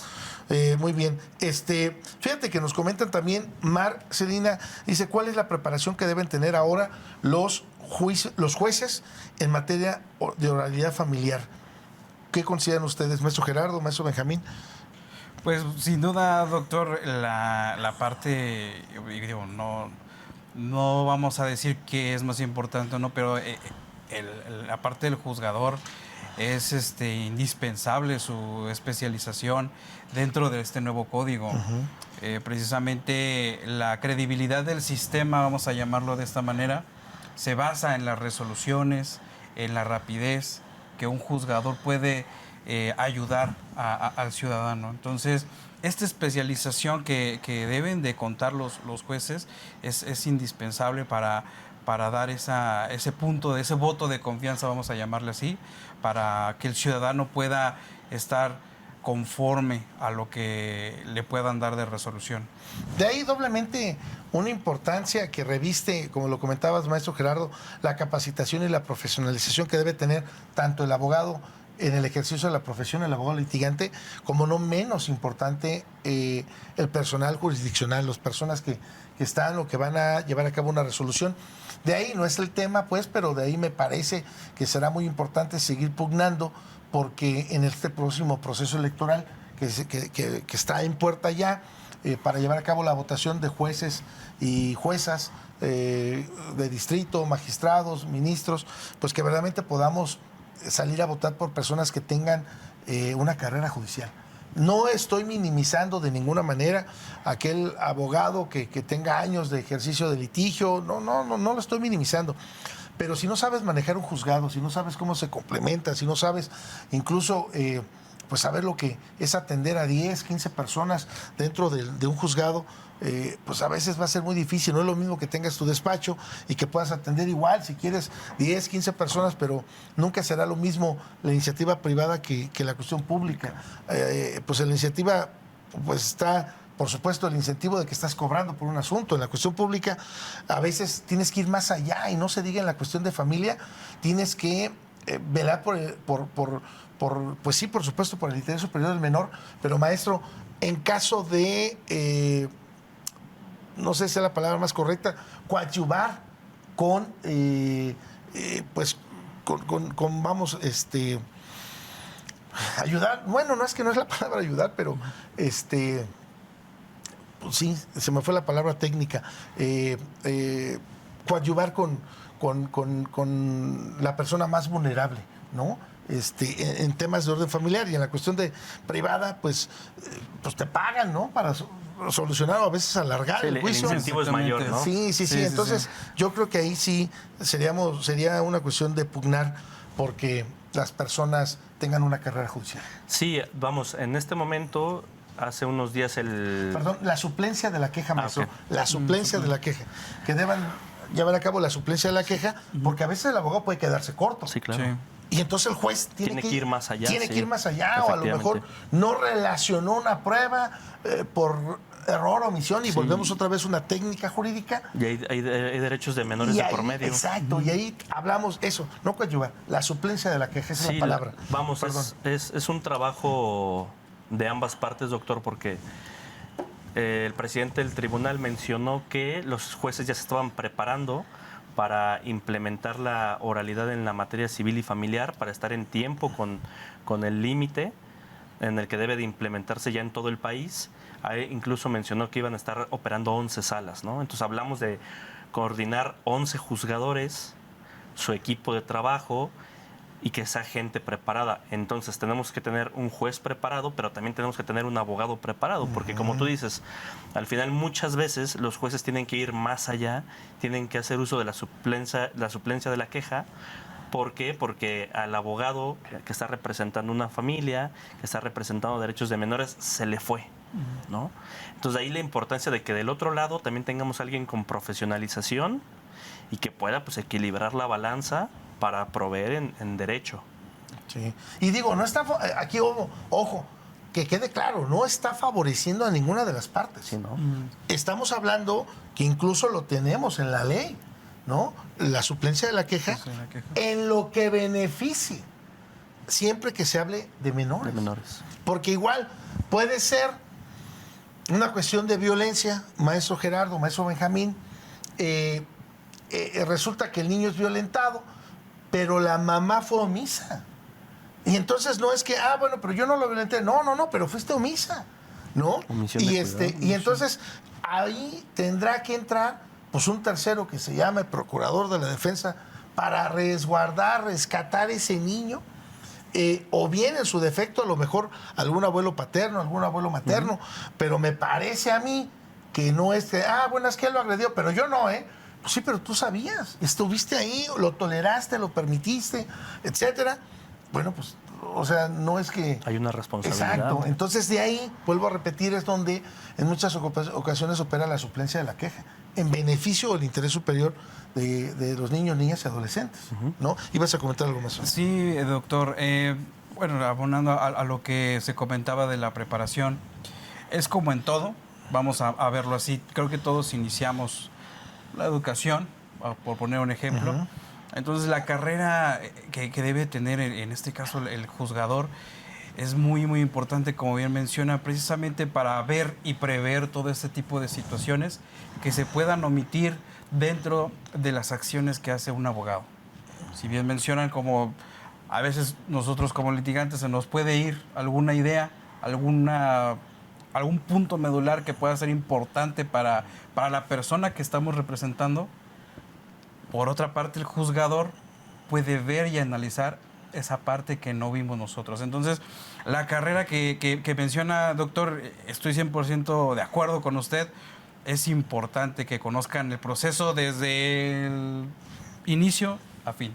Muy bien. Fíjate que nos comentan también, Mar Celina dice, ¿cuál es la preparación que deben tener ahora los los jueces en materia de oralidad familiar. ¿Qué consideran ustedes, maestro Gerardo, maestro Benjamín? Pues sin duda, doctor, la parte, digo, no vamos a decir qué es más importante o no, pero la parte del juzgador es indispensable su especialización dentro de este nuevo código. Precisamente la credibilidad del sistema, vamos a llamarlo de esta manera, se basa en las resoluciones, en la rapidez que un juzgador puede ayudar al ciudadano. Entonces, esta especialización que deben de contar los jueces es indispensable para dar ese punto, ese voto de confianza, vamos a llamarle así, para que el ciudadano pueda estar conforme a lo que le puedan dar de resolución. De ahí doblemente una importancia que reviste, como lo comentabas, maestro Gerardo, la capacitación y la profesionalización que debe tener tanto el abogado en el ejercicio de la profesión, el abogado litigante, como no menos importante el personal jurisdiccional, las personas que están o que van a llevar a cabo una resolución. De ahí no es el tema, pues, pero de ahí me parece que será muy importante seguir pugnando, porque en este próximo proceso electoral que está en puerta ya, para llevar a cabo la votación de jueces y juezas de distrito, magistrados, ministros, pues que verdaderamente podamos salir a votar por personas que tengan una carrera judicial. No estoy minimizando de ninguna manera aquel abogado que tenga años de ejercicio de litigio, no lo estoy minimizando. Pero si no sabes manejar un juzgado, si no sabes cómo se complementa, si no sabes incluso pues saber lo que es atender a 10, 15 personas dentro de un juzgado, pues a veces va a ser muy difícil. No es lo mismo que tengas tu despacho y que puedas atender igual, si quieres, 10, 15 personas, pero nunca será lo mismo la iniciativa privada que la cuestión pública. Pues en la iniciativa pues está, por supuesto, el incentivo de que estás cobrando por un asunto. En la cuestión pública a veces tienes que ir más allá, y no se diga en la cuestión de familia, tienes que velar pues sí, por supuesto, por el interés superior del menor, pero maestro, en caso de, no sé si es la palabra más correcta, coadyuvar con, pues, vamos, ayudar, bueno, no es que no es la palabra ayudar, pero, pues sí, se me fue la palabra técnica, coadyuvar con la persona más vulnerable, ¿no? En temas de orden familiar, y en la cuestión de privada, pues te pagan, ¿no? Para solucionar o a veces alargar el juicio. El incentivo es mayor, ¿no? Sí. Entonces, yo creo que ahí sí sería una cuestión de pugnar porque las personas tengan una carrera judicial. Sí, vamos, en este momento, hace unos días Perdón, la suplencia de la queja, maestro. Okay. La suplencia de la queja. Que deban llevar a cabo la suplencia de la queja, porque a veces el abogado puede quedarse corto. Sí, claro. Sí. Y entonces el juez tiene que ir más allá. Tiene que ir más allá, o a lo mejor no relacionó una prueba por error o omisión, y volvemos otra vez a una técnica jurídica. Y hay derechos de menores de por medio. Exacto, y ahí hablamos eso, no coadyuvar, la suplencia de la queja, esa es la palabra. Vamos, es un trabajo de ambas partes, doctor, porque el presidente del tribunal mencionó que los jueces ya se estaban preparando para implementar la oralidad en la materia civil y familiar, para estar en tiempo con el límite en el que debe de implementarse ya en todo el país. Ahí incluso mencionó que iban a estar operando 11 salas, ¿no? Entonces hablamos de coordinar 11 juzgadores, su equipo de trabajo, y que sea gente preparada. Entonces tenemos que tener un juez preparado, pero también tenemos que tener un abogado preparado, porque como tú dices, al final muchas veces los jueces tienen que ir más allá, tienen que hacer uso de la suplencia de la queja. ¿Por qué? Porque al abogado que está representando una familia, que está representando derechos de menores, se le fue, ¿no? Entonces ahí la importancia de que del otro lado también tengamos a alguien con profesionalización y que pueda, pues, equilibrar la balanza para proveer en derecho. Sí. Y digo, no está aquí, ojo, que quede claro, no está favoreciendo a ninguna de las partes. Sí, ¿no? Estamos hablando que incluso lo tenemos en la ley, ¿no? La suplencia de la queja, en lo que beneficie, siempre que se hable de menores. De menores. Porque igual puede ser una cuestión de violencia, maestro Gerardo, maestro Benjamín, resulta que el niño es violentado, pero la mamá fue omisa. Y entonces no es que, bueno, pero yo no lo violenté. No, pero fuiste omisa, ¿no? Omisión de cuidado. Y entonces ahí tendrá que entrar pues un tercero que se llama el procurador de la defensa para resguardar, rescatar ese niño. O bien en su defecto a lo mejor algún abuelo paterno, algún abuelo materno, pero me parece a mí que no es que, bueno, es que él lo agredió, pero yo no, Pues sí, pero tú sabías, estuviste ahí, lo toleraste, lo permitiste, etcétera. Bueno, pues, o sea, no es que... Hay una responsabilidad. Exacto, entonces de ahí, vuelvo a repetir, es donde en muchas ocasiones opera la suplencia de la queja, en beneficio o el interés superior de los niños, niñas y adolescentes, ¿no? ¿Ibas a comentar algo más? Sí, doctor. Bueno, abonando a lo que se comentaba de la preparación, es como en todo, vamos a verlo así. Creo que todos iniciamos la educación, por poner un ejemplo. Entonces, la carrera que debe tener, en este caso, el juzgador, es muy, muy importante, como bien menciona, precisamente para ver y prever todo este tipo de situaciones que se puedan omitir dentro de las acciones que hace un abogado. Si bien mencionan, como a veces nosotros como litigantes se nos puede ir alguna idea, algún punto medular que pueda ser importante para la persona que estamos representando. Por otra parte, el juzgador puede ver y analizar esa parte que no vimos nosotros. Entonces, la carrera que menciona, doctor, estoy 100% de acuerdo con usted. Es importante que conozcan el proceso desde el inicio a fin.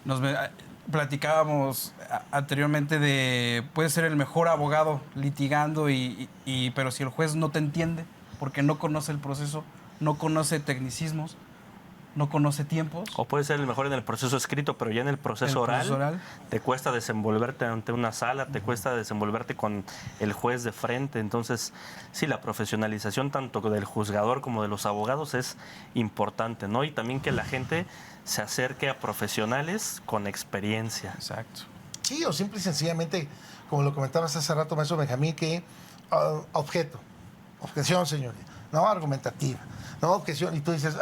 Nos platicábamos anteriormente de, puede ser el mejor abogado litigando, pero si el juez no te entiende, porque no conoce el proceso, no conoce tecnicismos, no conoce tiempos. O puede ser el mejor en el proceso escrito, pero ya en el proceso oral te cuesta desenvolverte ante una sala, te cuesta desenvolverte con el juez de frente. Entonces, sí, la profesionalización tanto del juzgador como de los abogados es importante, ¿no? Y también que la gente se acerque a profesionales con experiencia. Exacto. Sí, o simple y sencillamente, como lo comentabas hace rato, maestro Benjamín, que objeción, señoría, no argumentativa, no objeción, y tú dices,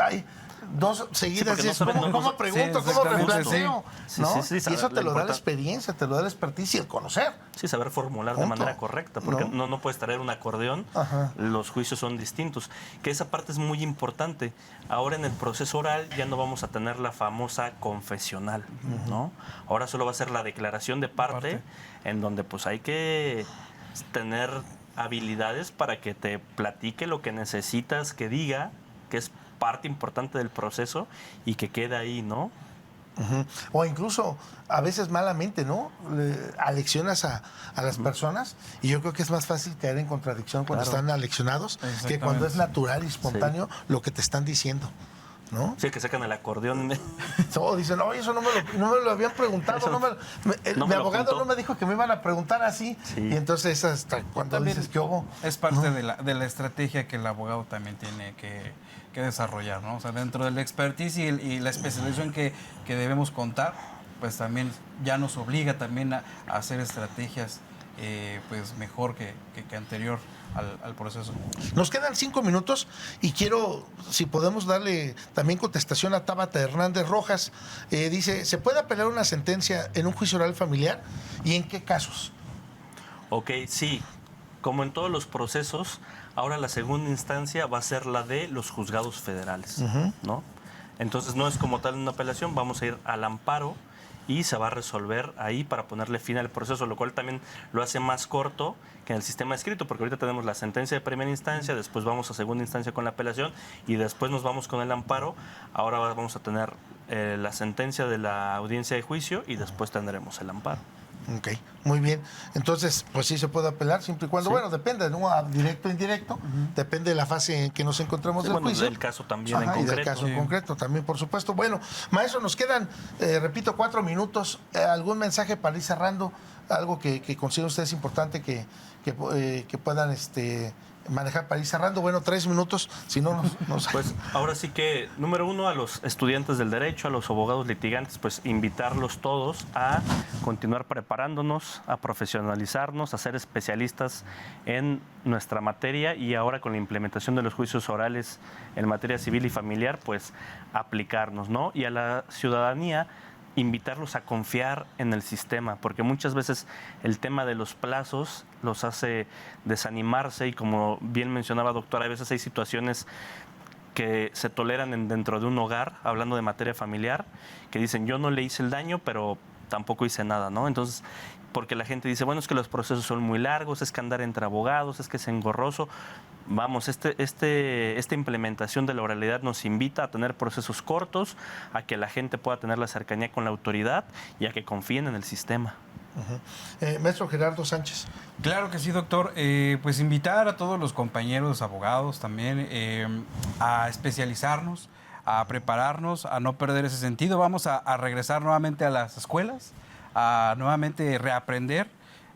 dos seguidas, sí, dices, ¿cómo pregunto? Sí, ¿Cómo exactamente, replanteo? sí. ¿No? Sí, y eso te lo da la experiencia, te lo da la expertise y el conocer. Sí, saber formular de Punto. manera correcta, porque no puedes traer un acordeón, los juicios son distintos. Que esa parte es muy importante. Ahora en el proceso oral ya no vamos a tener la famosa confesional, ¿no? Ahora solo va a ser la declaración de parte, en donde pues hay que tener habilidades para que te platique lo que necesitas que diga, que es parte importante del proceso y que queda ahí, ¿no? O incluso a veces malamente, ¿no? Aleccionas a las personas y yo creo que es más fácil caer en contradicción cuando están aleccionados que cuando es natural y espontáneo lo que te están diciendo, ¿no? Sí, que sacan el acordeón. Todos dicen, oye, eso no me lo habían preguntado, mi abogado apuntó. no me dijo que me iban a preguntar así. Sí. Y entonces hasta cuando También dices que hubo. es parte de la estrategia que el abogado también tiene que desarrollar, ¿no? O sea, dentro del expertise y la especialización que debemos contar, pues también ya nos obliga también a hacer estrategias pues mejor que anterior al proceso. Nos quedan 5 minutos y quiero, si podemos darle también contestación a Tabata Hernández Rojas. Dice, ¿se puede apelar una sentencia en un juicio oral familiar? ¿Y en qué casos? Ok, sí. Como en todos los procesos, ahora la segunda instancia va a ser la de los juzgados federales, ¿no? Entonces no es como tal una apelación, vamos a ir al amparo y se va a resolver ahí para ponerle fin al proceso, lo cual también lo hace más corto que en el sistema escrito, porque ahorita tenemos la sentencia de primera instancia, después vamos a segunda instancia con la apelación y después nos vamos con el amparo. Ahora vamos a tener la sentencia de la audiencia de juicio y después tendremos el amparo. Ok, muy bien. Entonces, pues sí se puede apelar siempre y cuando, bueno, depende, ¿no? A directo o indirecto, depende de la fase en que nos encontramos del juicio. Del caso también en y concreto. del caso en concreto también, por supuesto. Bueno, maestro, nos quedan, repito, 4 minutos. ¿Algún mensaje para ir cerrando algo que consideren ustedes importante que puedan manejar para ir cerrando. Bueno, 3 minutos, si no nos... Pues ahora sí que, número uno, a los estudiantes del derecho, a los abogados litigantes, pues invitarlos todos a continuar preparándonos, a profesionalizarnos, a ser especialistas en nuestra materia y ahora con la implementación de los juicios orales en materia civil y familiar, pues aplicarnos, ¿no? Y a la ciudadanía, invitarlos a confiar en el sistema, porque muchas veces el tema de los plazos los hace desanimarse y como bien mencionaba doctora, a veces hay situaciones que se toleran dentro de un hogar, hablando de materia familiar, que dicen yo no le hice el daño, pero tampoco hice nada, ¿no? Entonces, porque la gente dice, bueno, es que los procesos son muy largos, es que andar entre abogados, es que es engorroso. Vamos, esta implementación de la oralidad nos invita a tener procesos cortos, a que la gente pueda tener la cercanía con la autoridad y a que confíen en el sistema. Maestro Gerardo Sánchez. Claro que sí, doctor. Pues invitar a todos los compañeros abogados también a especializarnos, a prepararnos, a no perder ese sentido. Vamos a regresar nuevamente a las escuelas, a nuevamente reaprender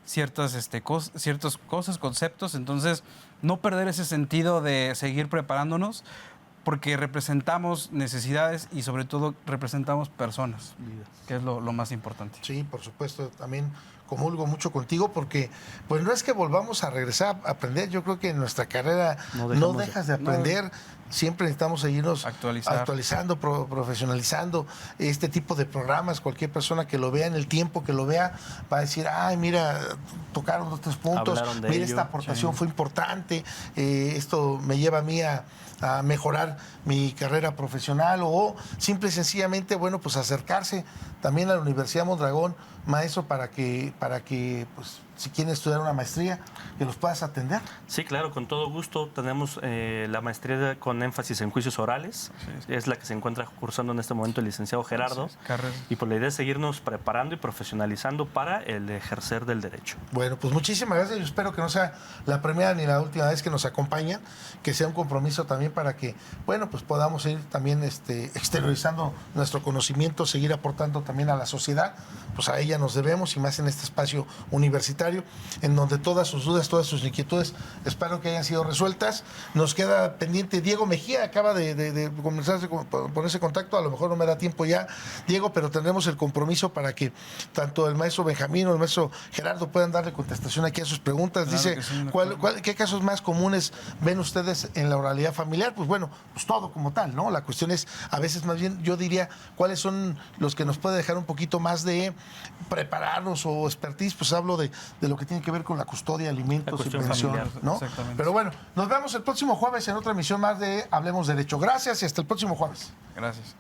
ciertas cosas, conceptos. Entonces, no perder ese sentido de seguir preparándonos, porque representamos necesidades y sobre todo representamos personas, que es lo más importante. Sí, por supuesto, también comulgo mucho contigo porque pues no es que volvamos a regresar a aprender, yo creo que en nuestra carrera no dejas de aprender, siempre necesitamos seguirnos actualizando, profesionalizando este tipo de programas. Cualquier persona que lo vea en el tiempo que lo vea va a decir, ay, mira, tocaron 2, 3 puntos, mira, esta aportación fue importante, esto me lleva a mí a mejorar mi carrera profesional, o simple y sencillamente, bueno, pues acercarse también a la Universidad Mondragón, maestro, para que pues, si quieren estudiar una maestría, que los puedas atender. Sí, claro, con todo gusto. Tenemos la maestría con énfasis en juicios orales. Sí. Es la que se encuentra cursando en este momento el licenciado Gerardo. Sí, y pues la idea es seguirnos preparando y profesionalizando para el ejercer del derecho. Bueno, pues muchísimas gracias. Yo espero que no sea la primera ni la última vez que nos acompañan, que sea un compromiso también para que, bueno, pues podamos ir también exteriorizando nuestro conocimiento, seguir aportando también a la sociedad. Pues a ella nos debemos, y más en este espacio universitario, en donde todas sus dudas, todas sus inquietudes, espero que hayan sido resueltas. Nos queda pendiente Diego Mejía, acaba de ponerse en contacto, a lo mejor no me da tiempo ya, Diego, pero tendremos el compromiso para que tanto el maestro Benjamín o el maestro Gerardo puedan darle contestación aquí a sus preguntas. Claro. Dice, sí, ¿qué casos más comunes ven ustedes en la oralidad familiar? Pues bueno, pues todo como tal, ¿no? La cuestión es, a veces más bien, yo diría, ¿cuáles son los que nos puede dejar un poquito más de prepararnos o expertise? Pues hablo de lo que tiene que ver con la custodia, alimentos y pensión, ¿no? Pero bueno, nos vemos el próximo jueves en otra emisión más de Hablemos Derecho. Gracias y hasta el próximo jueves. Gracias.